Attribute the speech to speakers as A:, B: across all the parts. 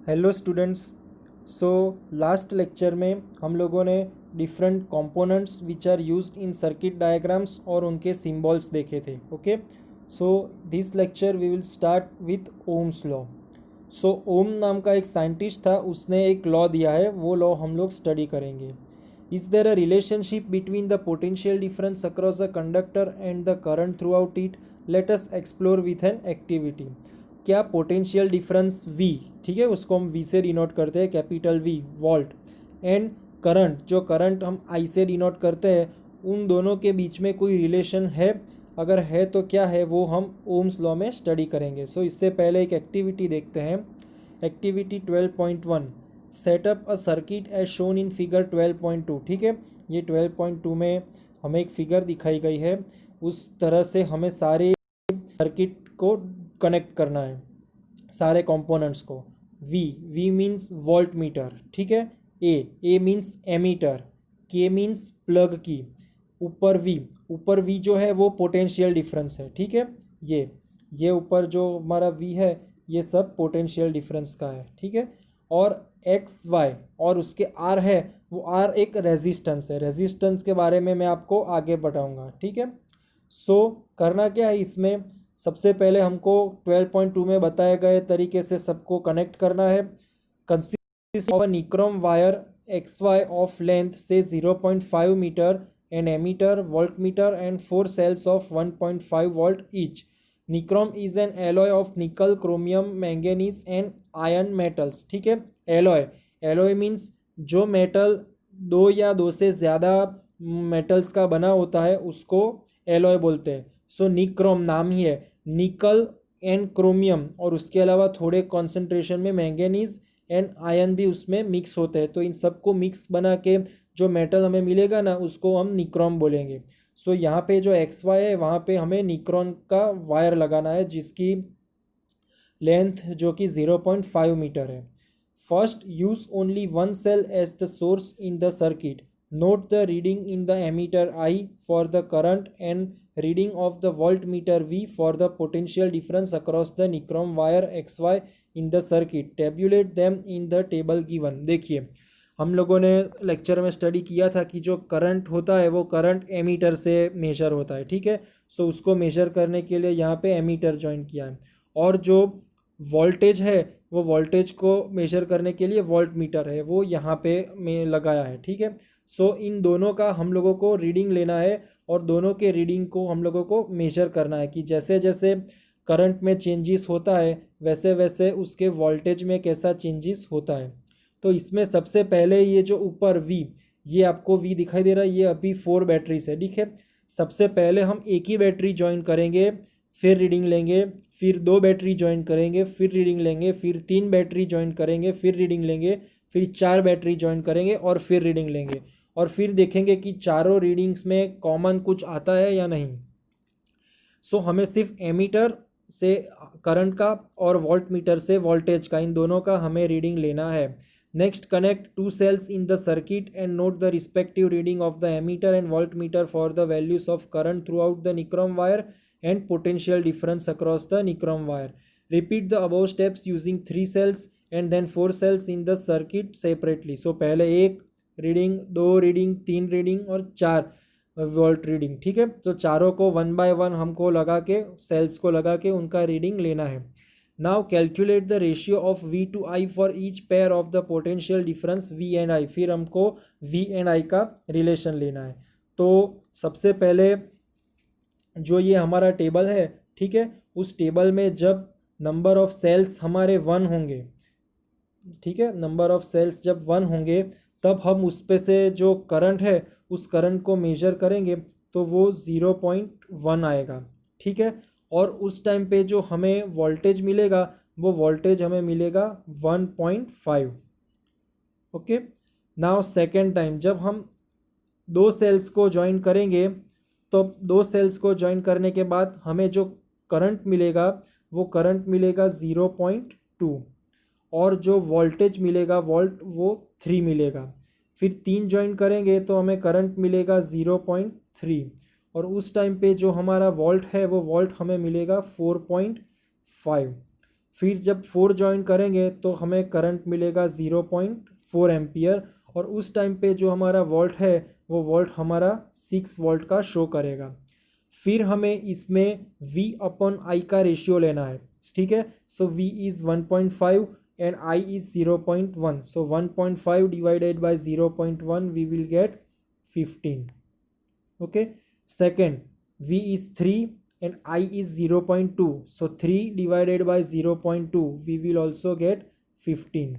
A: Hello students. So last lecture में हम लोगों ने different components which are used in circuit diagrams और उनके सिंबल्स देखे थे। Okay, so this lecture we will start with Ohm's law. So Ohm नाम का एक साइंटिस्ट था, उसने एक लॉ दिया है, वो लॉ हम लोग स्टडी करेंगे। Is there a relationship between the potential difference across a conductor and the current through out it? Let us explore with an activity. क्या पोटेंशियल डिफरेंस V, ठीक है, उसको हम V से डिनोट करते हैं, capital V volt, and current, जो current हम I से डिनोट करते हैं, उन दोनों के बीच में कोई रिलेशन है? अगर है तो क्या है, वो हम ओम्स लॉ में स्टडी करेंगे। सो इससे पहले एक एक्टिविटी देखते हैं। Activity 12.1, setup a circuit as shown in figure 12.2। ठीक है, ये 12.2 में हमें एक फिगर दिखाई गई है, उस तरह से हमें सारे सर्किट को कनेक्ट करना है, सारे कंपोनेंट्स को। वी मीन्स वोल्ट मीटर, ठीक है। ए मीन्स एमीटर, के मीन्स प्लग की, ऊपर वी जो है वो पोटेंशियल डिफरेंस है, ठीक है। ये ऊपर जो हमारा वी है ये सब पोटेंशियल डिफरेंस का है, ठीक है। और एक्स वाई और उसके आर है, वो आर एक रेजिस्टेंस है। रेजिस्टेंस के बारे में मैं आपको आगे बताऊंगा, ठीक है। सो करना क्या है इसमें, सबसे पहले हमको 12.2 में बताए गए तरीके से सबको कनेक्ट करना है। Consist of nichrome wire X Y of length से 0.5 meter and ammeter volt meter and 4 cells of 1.5 volt each. Nichrome is an alloy of nickel chromium manganese and iron metals, ठीक है। एलॉय मीन्स जो metal दो या दो से ज़्यादा metals का बना होता है उसको एलॉय बोलते हैं। सो निक्रोम नाम ही है, निकल एंड क्रोमियम, और उसके अलावा थोड़े कॉन्सेंट्रेशन में मैंगनीज एंड आयरन भी उसमें मिक्स होते हैं। तो इन सबको मिक्स बना के जो मेटल हमें मिलेगा ना, उसको हम निक्रोम बोलेंगे। सो यहाँ पे जो एक्स वाई है वहाँ पे हमें निक्रोन का वायर लगाना है, जिसकी लेंथ जो कि 0.5 मीटर है। First use only one cell as the source in the circuit. Note the reading in the ammeter I for the current and reading of the volt meter V for the potential difference across the nichrome wire X Y in the circuit. Tabulate them in the table given. देखिए, हम लोगों ने lecture में study किया था कि जो current होता है वो करंट एमीटर से मेजर होता है, ठीक है। सो उसको मेजर करने के लिए यहाँ पे एमीटर ज्वाइन किया है, और जो वोल्टेज है वो वोल्टेज को मेजर करने के लिए वोल्ट मीटर है, वो यहाँ पे में लगाया है, ठीक है। सो इन दोनों का हम लोगों को रीडिंग लेना है, और दोनों के रीडिंग को हम लोगों को मेजर करना है कि जैसे जैसे करंट में चेंजेस होता है वैसे वैसे उसके वोल्टेज में कैसा चेंजेस होता है। तो इसमें सबसे पहले ये जो ऊपर V, ये आपको V दिखाई दे रहा है, ये अभी 4 बैटरीज है, ठीक है। सबसे पहले हम एक ही बैटरी ज्वाइन करेंगे, फिर रीडिंग लेंगे, फिर 2 बैटरी ज्वाइन करेंगे, फिर रीडिंग लेंगे, फिर 3 बैटरी ज्वाइन करेंगे, फिर रीडिंग लेंगे, फिर 4 बैटरी ज्वाइन करेंगे और फिर रीडिंग लेंगे, और फिर देखेंगे कि चारों रीडिंग्स में कॉमन कुछ आता है या नहीं। सो हमें सिर्फ एमीटर से करंट का और वोल्ट मीटर से वोल्टेज का, इन दोनों का हमें रीडिंग लेना है। Next, connect 2 cells in the circuit and note the respective reading of the ammeter and volt meter for the values of current through out the nichrome wire and potential difference across the nichrome wire. Repeat the above steps using 3 cells and then 4 cells in the circuit separately. So पहले 1 reading, 2 reading, 3 reading और 4 volt reading, ठीक है। तो चारों को 1 bye 1 हमको लगा के, सेल्स को लगा के उनका रीडिंग लेना है। Now calculate the ratio of V to I for each pair of the potential difference V and I। फिर हमको V एंड I का रिलेशन लेना है। तो सबसे पहले जो ये हमारा टेबल है, ठीक है, उस टेबल में जब नंबर ऑफ सेल्स हमारे 1 होंगे, ठीक है, नंबर ऑफ सेल्स जब 1 होंगे तब हम उस पे से जो करंट है उस करंट को मेजर करेंगे, तो वो 0.1 आएगा, ठीक है। और उस टाइम पे जो हमें वोल्टेज मिलेगा वो वोल्टेज हमें मिलेगा 1.5। ओके, नाउ सेकेंड टाइम जब हम 2 सेल्स को ज्वाइन करेंगे, तो 2 सेल्स को ज्वाइन करने के बाद हमें जो करंट मिलेगा वो करंट मिलेगा 0.2, और जो वोल्टेज मिलेगा वोल्ट वो 3 मिलेगा। फिर 3 ज्वाइन करेंगे तो हमें करंट मिलेगा 0.3, और उस टाइम पे जो हमारा वोल्ट है वो वोल्ट हमें मिलेगा 4.5। फिर जब 4 ज्वाइन करेंगे तो हमें करंट मिलेगा 0.4 एम्पियर, और उस टाइम पे जो हमारा वोल्ट है वो वोल्ट हमारा 6 वोल्ट का शो करेगा। फिर हमें इसमें V अपॉन I का रेशियो लेना है, ठीक है। So V is 1.5 and I is 0.1, so 1.5 divided by 0.1 we will get 15, okay. Second, V is 3 and I is 0.2, so 3 divided by 0.2 we will also get 15.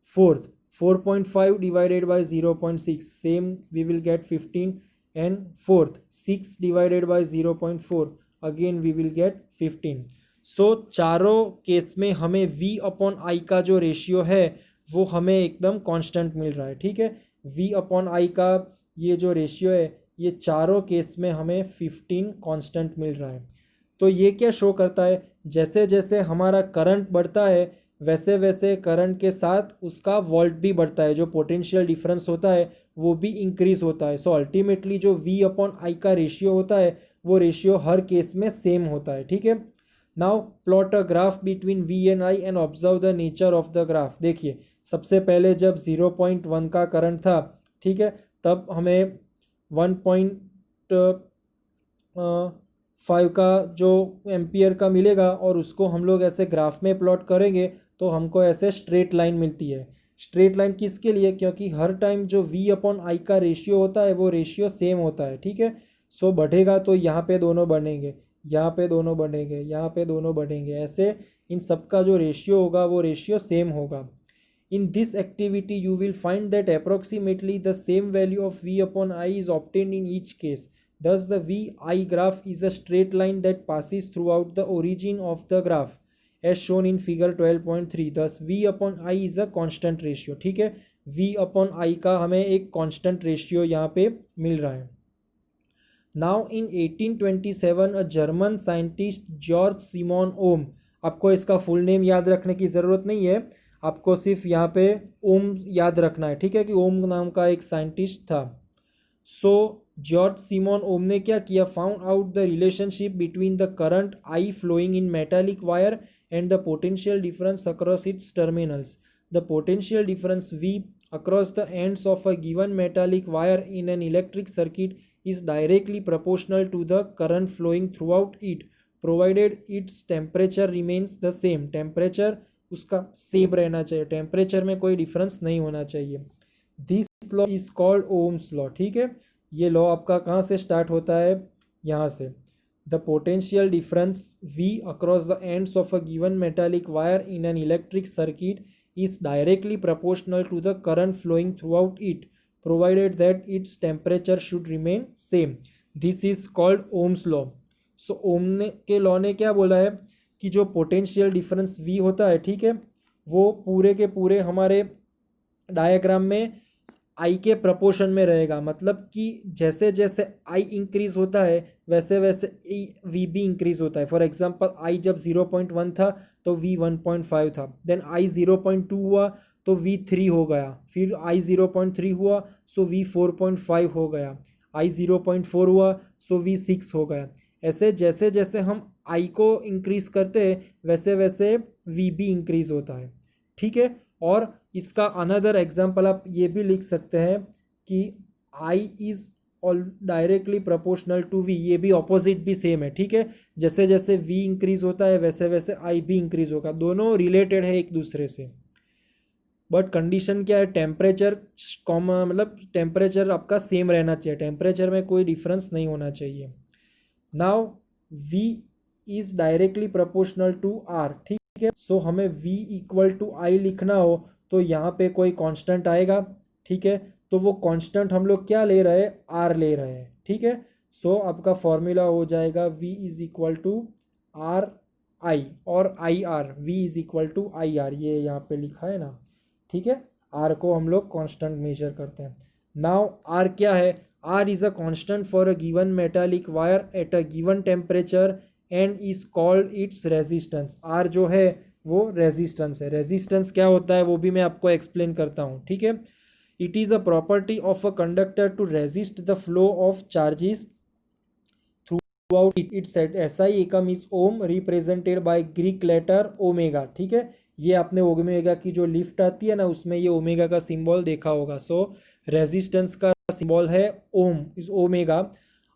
A: Fourth, 4.5 divided by 0.6, same we will get 15. And fourth, 6 divided by 0.4, again we will get 15. सो चारों case में हमें V upon I का जो ratio है वो हमें एकदम constant मिल रहा है, ठीक है। V अपॉन I का ये जो रेशियो है ये चारों केस में हमें 15 कांस्टेंट मिल रहा है। तो ये क्या शो करता है, जैसे जैसे हमारा करंट बढ़ता है वैसे वैसे करंट के साथ उसका वोल्ट भी बढ़ता है, जो पोटेंशियल डिफरेंस होता है वो भी इंक्रीज होता है। सो अल्टीमेटली जो V अपॉन I का रेशियो होता है वो रेशियो हर केस में सेम होता है, ठीक है। Now plot a graph between V and I and observe the nature of the graph. देखिए सबसे पहले जब 0.1 का करंट था, ठीक है, तब हमें 1.5 का जो एम्पियर का मिलेगा, और उसको हम लोग ऐसे ग्राफ में प्लॉट करेंगे तो हमको ऐसे स्ट्रेट लाइन मिलती है। स्ट्रेट लाइन किसके लिए, क्योंकि हर टाइम जो V अपॉन I का रेशियो होता है वो रेशियो सेम होता है, ठीक है। सो बढ़ेगा तो यहाँ पे दोनों बढ़ेंगे, यहाँ पे दोनों बढ़ेंगे, यहाँ पे दोनों बढ़ेंगे, ऐसे इन सबका जो रेशियो होगा वो रेशियो सेम होगा। In this activity, you will find that approximately the same value of V upon I is obtained in each case. Thus, the VI graph is a straight line that passes throughout the origin of the graph, as shown in figure 12.3. Thus, V upon I is a constant ratio. ठीक है, V upon I का हमें एक constant ratio यहाँ पे मिल रहा है। Now, in 1827, a German scientist George Simon Ohm, आपको इसका फुल नेम याद रखने की ज़रूरत नहीं है, आपको सिर्फ यहाँ पे ओम याद रखना है, ठीक है, कि ओम नाम का एक साइंटिस्ट था। सो जॉर्ज सिमोन ओम ने क्या किया, found out the relationship between the current I flowing in metallic wire and the potential difference across its terminals. The potential difference V across the ends of a given metallic wire in an electric circuit is directly proportional to the current flowing throughout it, provided its temperature remains the same. Temperature उसका same रहना चाहिए, temperature में कोई difference नहीं होना चाहिए। This law is called Ohm's law, ठीक है। ये लॉ आपका कहाँ से स्टार्ट होता है, यहाँ से। The potential difference V across the ends of a given metallic wire in an electric circuit is directly proportional to the current flowing throughout it, provided that its temperature should remain same. This is called Ohm's law. So ओम ने के law ने क्या बोला है कि जो potential difference V होता है, ठीक है, वो पूरे के पूरे हमारे डायग्राम में I के प्रपोर्शन में रहेगा। मतलब कि जैसे जैसे I इंक्रीज होता है वैसे वैसे V भी इंक्रीज होता है। फॉर एग्जांपल I जब 0.1 था तो V 1.5 था, देन I 0.2 हुआ तो V 3 हो गया, फिर I 0.3 हुआ सो V 4.5 हो गया, I 0.4 हुआ सो V 6 हो गया। ऐसे जैसे जैसे हम I को इंक्रीज करते हैं वैसे वैसे V भी इंक्रीज होता है, ठीक है। और इसका अनदर एग्जाम्पल आप ये भी लिख सकते हैं कि I is all directly proportional to V, ये भी ऑपोजिट भी सेम है, ठीक है। जैसे जैसे V इंक्रीज होता है वैसे वैसे I भी इंक्रीज होगा, दोनों रिलेटेड है एक दूसरे से। बट कंडीशन क्या है, टेम्परेचर कॉमन, मतलब टेम्परेचर आपका सेम रहना चाहिए, टेम्परेचर में कोई डिफरेंस नहीं होना चाहिए। Now V is directly proportional to R, ठीक है। सो हमें V इक्वल टू I लिखना हो तो यहाँ पे कोई कांस्टेंट आएगा, ठीक है। तो वो कांस्टेंट हम लोग क्या ले रहे हैं, R ले रहे हैं, ठीक है। सो आपका फॉर्मूला हो जाएगा V is equal to R I और IR, V is equal to IR, ये यहाँ पे लिखा है ना, ठीक है। R को हम लोग कांस्टेंट मेजर करते हैं। नाउ R क्या है, R is a constant for a given metallic wire at a given temperature and is called its resistance. R जो है वो रेजिस्टेंस है। रेजिस्टेंस क्या होता है वो भी मैं आपको एक्सप्लेन करता हूँ, ठीक है। It is a property of a conductor to resist the flow of charges throughout its SI Ekam is ohm represented by Greek letter omega. ठीक है, ये आपने ओमेगा की जो लिफ्ट आती है ना उसमें ये ओमेगा का सिंबल देखा होगा। सो रेजिस्टेंस का सिंबल है ohm is omega.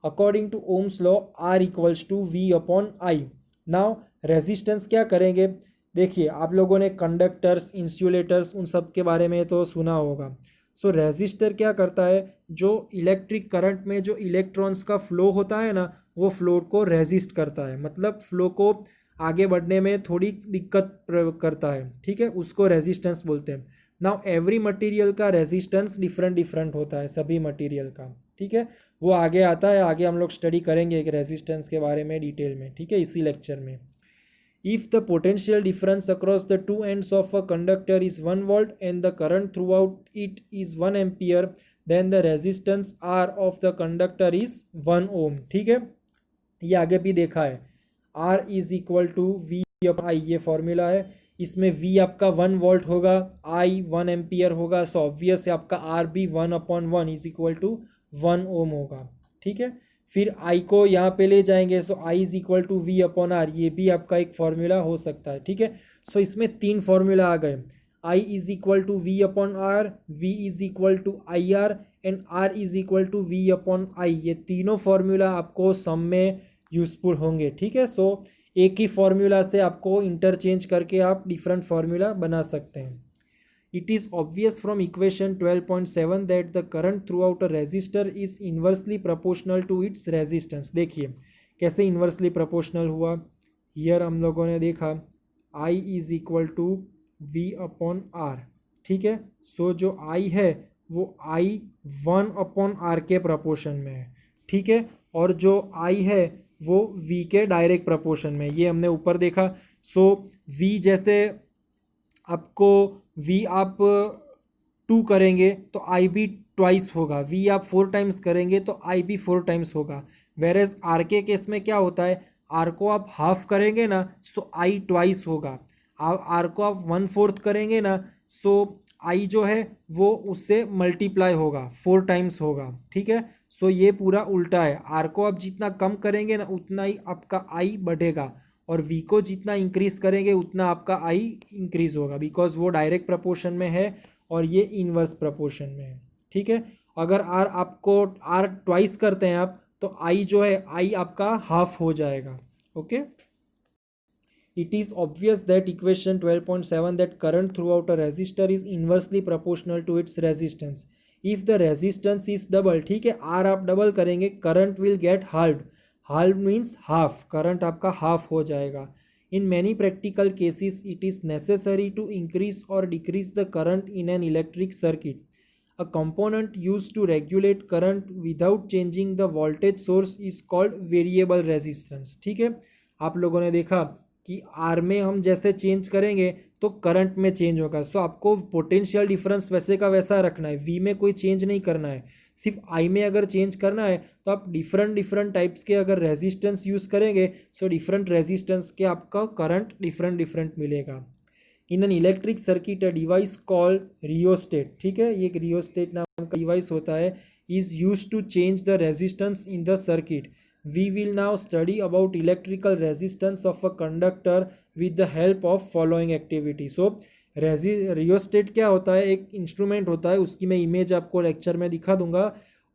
A: According to Ohm's law R equals to V upon I. Now resistance क्या करेंगे, देखिए आप लोगों ने कंडक्टर्स इंसुलेटर्स उन सब के बारे में तो सुना होगा। सो रेजिस्टर क्या करता है, जो इलेक्ट्रिक करंट में जो इलेक्ट्रॉन्स का फ्लो होता है ना वो फ्लो को रेजिस्ट करता है, मतलब फ्लो को आगे बढ़ने में थोड़ी दिक्कत करता है। ठीक है, उसको रेजिस्टेंस बोलते हैं। नाउ एवरी मटेरियल का रेजिस्टेंस डिफरेंट डिफरेंट होता है, सभी मटेरियल का। ठीक है, वो आगे आता है, आगे हम लोग स्टडी करेंगे एक रेजिस्टेंस के बारे में डिटेल में। ठीक है, इसी लेक्चर में। If the potential difference across the two ends of a conductor is 1 volt and the current throughout it is 1 ampere, then the resistance R of the conductor is 1 ohm। ठीक है, ये आगे भी देखा है। R is equal to V upon I, ये formula है। इसमें V आपका 1 वोल्ट होगा, I 1 एम्पियर होगा। सो ऑब्वियस है आपका R भी 1/1 इज इक्वल टू 1 ओम होगा। ठीक है, फिर I को यहाँ पे ले जाएंगे, so I is equal to V upon R, ये भी आपका एक फॉर्मूला हो सकता है। ठीक है, सो इसमें 3 फॉर्मूला आ गए। I is equal to V upon R, V is equal to IR and R is equal to V upon I। ये तीनों फॉर्मूला आपको सम में यूजफुल होंगे। ठीक है, सो एक ही फॉर्मूला से आपको इंटरचेंज करके आप डिफरेंट फॉर्मूला बना सकते हैं। It is obvious from equation 12.7 that the current throughout a resistor is inversely proportional to its resistance। देखिए कैसे इन्वर्सली प्रोपोर्शनल हुआ, हियर हम लोगों ने देखा I is equal to V upon R। ठीक है, सो जो I है वो I 1/R के प्रोपोर्शन में है। ठीक है, और जो I है वो V के डायरेक्ट प्रोपोर्शन में, ये हमने ऊपर देखा। सो V जैसे आपको V आप 2 करेंगे तो I भी ट्वाइस होगा, V आप 4 टाइम्स करेंगे तो I भी 4 टाइम्स होगा। वेरेज R के केस में क्या होता है, R को आप हाफ करेंगे ना सो I ट्वाइस होगा, R को आप 1/4 करेंगे ना सो I जो है वो उससे मल्टीप्लाई होगा, 4 टाइम्स होगा। ठीक है, सो ये पूरा उल्टा है, R को आप जितना कम करेंगे ना उतना ही आपका I बढ़ेगा, और V को जितना इंक्रीज करेंगे उतना आपका I इंक्रीज होगा, बिकॉज वो डायरेक्ट प्रपोर्शन में है और ये इनवर्स प्रपोर्शन में है। ठीक है, अगर R आपको R ट्वाइस करते हैं आप तो I जो है I आपका हाफ हो जाएगा। Okay, it is obvious that equation 12.7 that current through out a resistor is inversely proportional to its resistance if the resistance is double. ठीक है, R आप डबल करेंगे current will get halve, halve means half, current आपका half हो जाएगा। In many practical cases it is necessary to increase और decrease the current in an electric circuit. A component use to regulate current without changing the voltage source is called variable resistance. ठीक है, आप लोगों ने देखा कि R में हम जैसे चेंज करेंगे तो करंट में चेंज होगा। सो आपको पोटेंशियल डिफरेंस वैसे का वैसा रखना है, V में कोई चेंज नहीं करना है। सिर्फ I में अगर चेंज करना है तो आप डिफरेंट टाइप्स के अगर रेजिस्टेंस यूज़ करेंगे सो डिफरेंट रेजिस्टेंस के आपका करंट डिफरेंट मिलेगा। इन an electric circuit a device called rheostat. ठीक है, ये एक रियोस्टेट नाम का डिवाइस होता है, is use to change the resistance in the circuit. We will now study about electrical resistance of a conductor with the help of following activity। So rheostat क्या होता है, एक इंस्ट्रूमेंट होता है, उसकी मैं इमेज आपको लेक्चर में दिखा दूंगा।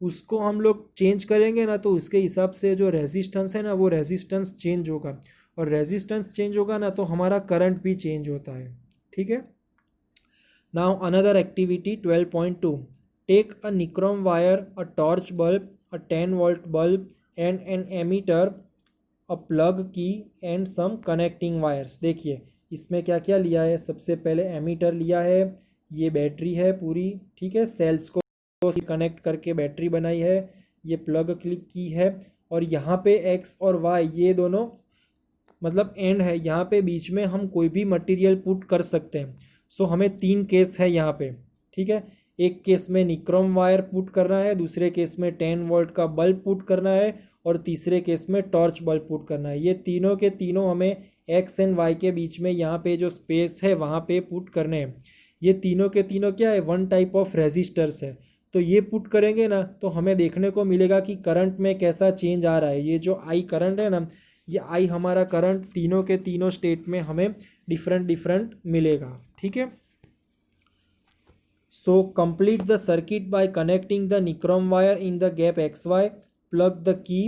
A: उसको हम लोग चेंज करेंगे ना तो उसके हिसाब से जो रेजिस्टेंस है ना वो रेजिस्टेंस चेंज होगा, और रेजिस्टेंस चेंज होगा ना तो हमारा करंट भी चेंज होता है। ठीक है, now another activity 12.2 take a nichrome wire, a torch bulb, a 10 volt bulb and an ammeter, a plug key and some connecting wires. देखिए इसमें क्या क्या लिया है, सबसे पहले एमीटर लिया है, ये बैटरी है पूरी। ठीक है, सेल्स को कनेक्ट करके बैटरी बनाई है, ये प्लग क्लिक की है, और यहाँ पे एक्स और वाई ये दोनों मतलब एंड है, यहाँ पे बीच में हम कोई भी मटेरियल पुट कर सकते हैं। सो हमें 3 केस है यहाँ पे। ठीक है, एक केस में निक्रोम वायर पुट करना है, दूसरे केस में 10 वोल्ट का बल्ब पुट करना है, और तीसरे केस में टॉर्च बल्ब पुट करना है। ये तीनों के तीनों हमें एक्स एंड वाई के बीच में यहाँ पे जो स्पेस है वहाँ पे पुट करने हैं। ये तीनों के तीनों क्या है, वन टाइप ऑफ रेजिस्टर्स है। तो ये पुट करेंगे ना तो हमें देखने को मिलेगा कि करंट में कैसा चेंज आ रहा है। ये जो आई करंट है ना, ये आई हमारा करंट तीनों के तीनों स्टेट में हमें डिफरेंट डिफरेंट मिलेगा। ठीक है। So complete the circuit by connecting the nichrome wire in the gap XY, plug the key,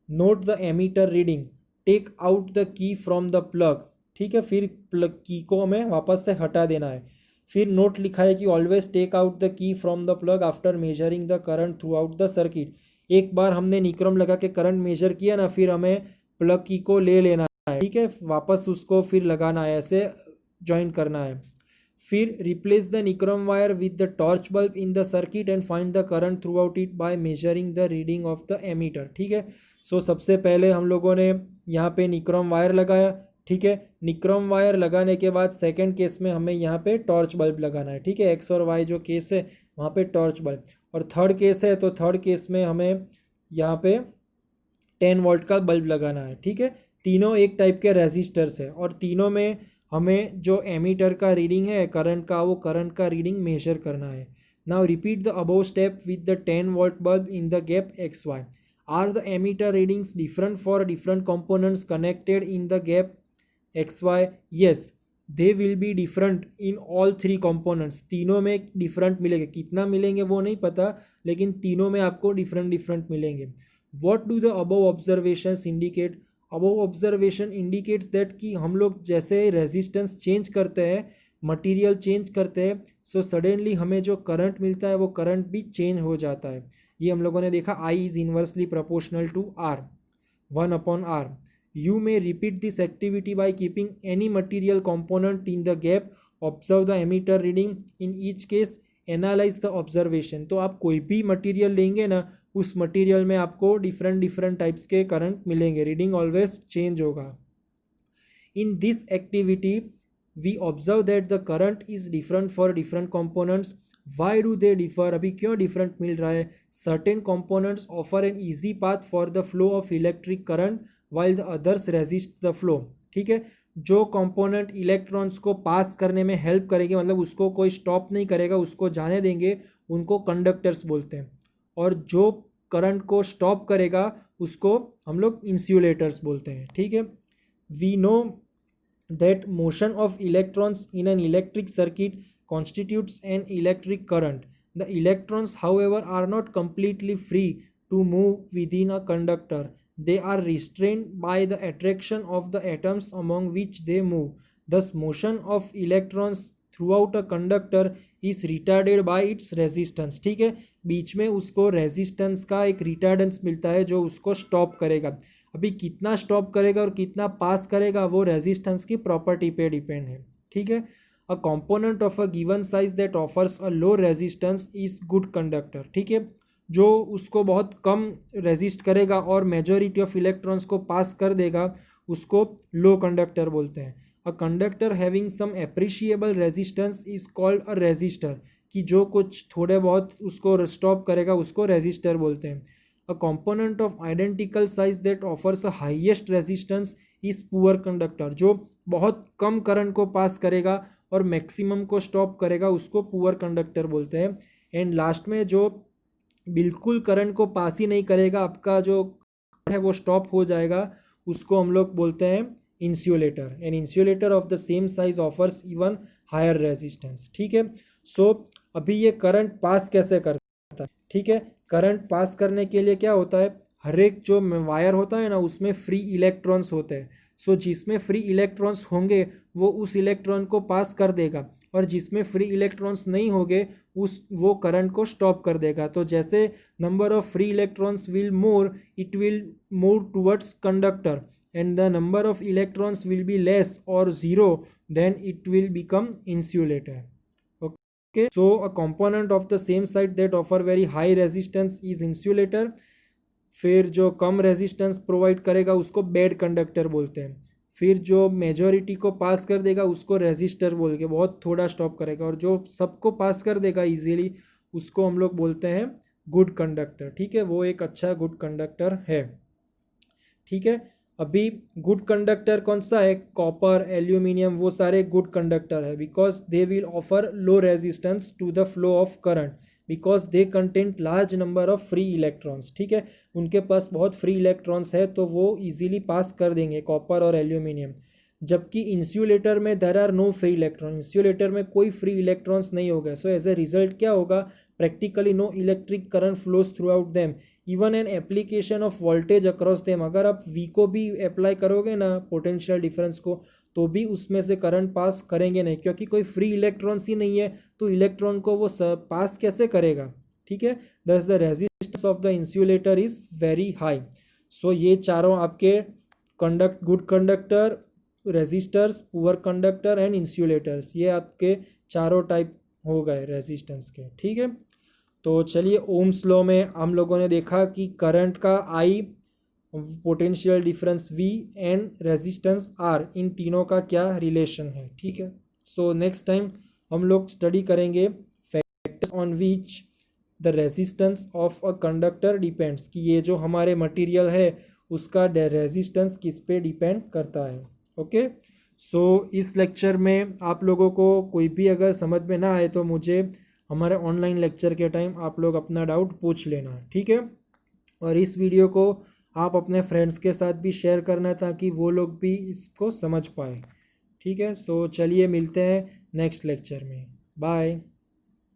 A: note the ammeter reading, take out the key from the plug। ठीक है, फिर प्लग की को हमें वापस से हटा देना है। फिर नोट लिखा है कि always take out the key from the plug after measuring the current through out द सर्किट। एक बार हमने निक्रम लगा के करंट मेजर किया ना, फिर हमें प्लग की को ले लेना है। ठीक है, वापस उसको फिर लगाना है, ऐसे ज्वाइन करना है। फिर replace the nichrome wire with the torch bulb in the circuit and find the current through out it by measuring the reading of the ammeter. ठीक है, सो सबसे पहले हम लोगों ने यहाँ पे निक्रम वायर लगाया। ठीक है, निक्रम वायर लगाने के बाद सेकंड केस में हमें यहाँ पे टॉर्च बल्ब लगाना है। ठीक है, एक्स और वाई जो केस है वहाँ पे टॉर्च बल्ब, और थर्ड केस है तो थर्ड केस में हमें यहाँ पे 10 वोल्ट का बल्ब लगाना है। ठीक है, तीनों एक टाइप के रेजिस्टर्स है और तीनों में हमें जो एमीटर का रीडिंग है करंट का, वो करंट का रीडिंग मेजर करना है। Now repeat the above step with the 10 volt bulb in the gap X Y. Are the ammeter readings different for different components connected in the gap X Y? Yes, they will be different in all three components. तीनों में different मिलेंगे, कितना मिलेंगे वो नहीं पता, लेकिन तीनों में आपको डिफरेंट डिफरेंट मिलेंगे। What do the above observations indicate? Above observation indicates that कि हम लोग जैसे रेजिस्टेंस चेंज करते हैं, मटेरियल चेंज करते हैं, सो सडनली हमें जो करंट मिलता है वो करंट भी चेंज हो जाता है। ये हम लोगों ने देखा, I is inversely proportional to R, 1/r। You may repeat this activity by keeping any material component in the gap, observe the emitter reading, in each case analyze the observation। तो आप कोई भी मटेरियल लेंगे ना, उस material में आपको different different types के करंट मिलेंगे, रीडिंग ऑलवेज चेंज होगा। In this activity we observe that the current is different for different components. Why do they differ? अभी क्यों डिफरेंट मिल रहा है? Certain components offer an easy path for the flow of electric current while the others resist the flow. ठीक है, जो component electrons को पास करने में हेल्प करेंगे, मतलब उसको कोई स्टॉप नहीं करेगा, उसको जाने देंगे, उनको कंडक्टर्स बोलते हैं। और जो करंट को स्टॉप करेगा उसको हम लोग इंसुलेटर्स बोलते हैं। ठीक है, we know that motion of electrons in an electric circuit constitutes an electric current. The electrons, however, are not completely free to move within a conductor. They are restrained by the attraction of the atoms among which they move. Thus, motion of electrons throughout a conductor is retarded by its resistance। ठीक है, बीच में उसको resistance का एक रिटार्डेंस मिलता है जो उसको स्टॉप करेगा। अभी कितना स्टॉप करेगा और कितना पास करेगा वो रेजिस्टेंस की प्रॉपर्टी पे डिपेंड है। ठीक है, a component of a given size that offers a low resistance is good conductor। ठीक है, जो उसको बहुत कम रेजिस्ट करेगा और मेजॉरिटी ऑफ इलेक्ट्रॉन्स को पास कर देगा उसको लो कंडक्टर बोलते हैं। A conductor having some appreciable resistance is called a resistor, कि जो कुछ थोड़े बहुत उसको स्टॉप करेगा उसको रेजिस्टर बोलते हैं। अ component of identical size that offers a highest resistance is poor conductor, जो बहुत कम करंट को पास करेगा और मैक्सिमम को स्टॉप करेगा उसको पुअर कंडक्टर बोलते हैं। एंड लास्ट में जो बिल्कुल करंट को पास ही नहीं करेगा, आपका जो है वो स्टॉप हो जाएगा, उसको हम लोग बोलते हैं insulator. An insulator of the same size offers even higher resistance. ठीक है, सो अभी ये करंट पास कैसे करता है? ठीक है, करंट पास करने के लिए क्या होता है, हर एक जो वायर होता है ना उसमें फ्री इलेक्ट्रॉन्स होते हैं। सो जिसमें फ्री इलेक्ट्रॉन्स होंगे वो उस इलेक्ट्रॉन को पास कर देगा, और जिसमें फ्री इलेक्ट्रॉन्स नहीं होंगे वो करंट को स्टॉप कर देगा। तो जैसे number of free electrons will more, it will move towards conductor, and the number of electrons will be less और zero, then it will become insulator. Okay, so a component of the same side that offer very high resistance is insulator. फिर जो कम resistance provide करेगा उसको bad conductor बोलते हैं। फिर जो majority को पास कर देगा उसको रेजिस्टर बोल के बहुत थोड़ा स्टॉप करेगा, और जो सबको पास कर देगा इजीली उसको हम लोग बोलते हैं गुड कंडक्टर। ठीक है, वो एक अच्छा गुड कंडक्टर है। ठीक है, अभी गुड कंडक्टर कौन सा है? कॉपर, एल्यूमिनियम, वो सारे गुड कंडक्टर है because they will offer low resistance to the flow of current. Because they content large number of free electrons. ठीक है, उनके पास बहुत फ्री इलेक्ट्रॉन्स है तो वो इजीली पास कर देंगे कॉपर और एल्यूमिनियम। जबकि इंसुलेटर में there are no free electron, insulator में कोई फ्री इलेक्ट्रॉन्स नहीं होगा। सो एज ए रिजल्ट क्या होगा, practically no electric current flows throughout them even an application of voltage across them. अगर आप वी को भी अप्लाई करोगे ना, पोटेंशियल डिफरेंस को, तो भी उसमें से करंट पास करेंगे नहीं, क्योंकि कोई फ्री इलेक्ट्रॉन्स ही नहीं है तो इलेक्ट्रॉन को वो पास कैसे करेगा। ठीक है, thus the resistance of the insulator is very high. So ये चारों आपके good conductor, resistors, poor conductor and insulators, ये आपके चारों टाइप हो गए रेजिस्टेंस के। ठीक है, तो चलिए ओम्स लॉ में हम लोगों ने देखा कि करंट का I, potential difference V and resistance R, इन तीनों का क्या रिलेशन है। ठीक है, सो नेक्स्ट टाइम हम लोग स्टडी करेंगे factors on which the resistance of a conductor depends, कि ये जो हमारे मटेरियल है उसका रेजिस्टेंस किस पे डिपेंड करता है। ओके, सो इस लेक्चर में आप लोगों को कोई भी अगर समझ में ना आए तो मुझे हमारे ऑनलाइन लेक्चर के टाइम आप लोग अपना डाउट पूछ लेना। ठीक है, और इस वीडियो को आप अपने फ्रेंड्स के साथ भी शेयर करना ताकि वो लोग भी इसको समझ पाए। ठीक है, सो चलिए मिलते हैं नेक्स्ट लेक्चर में। बाय।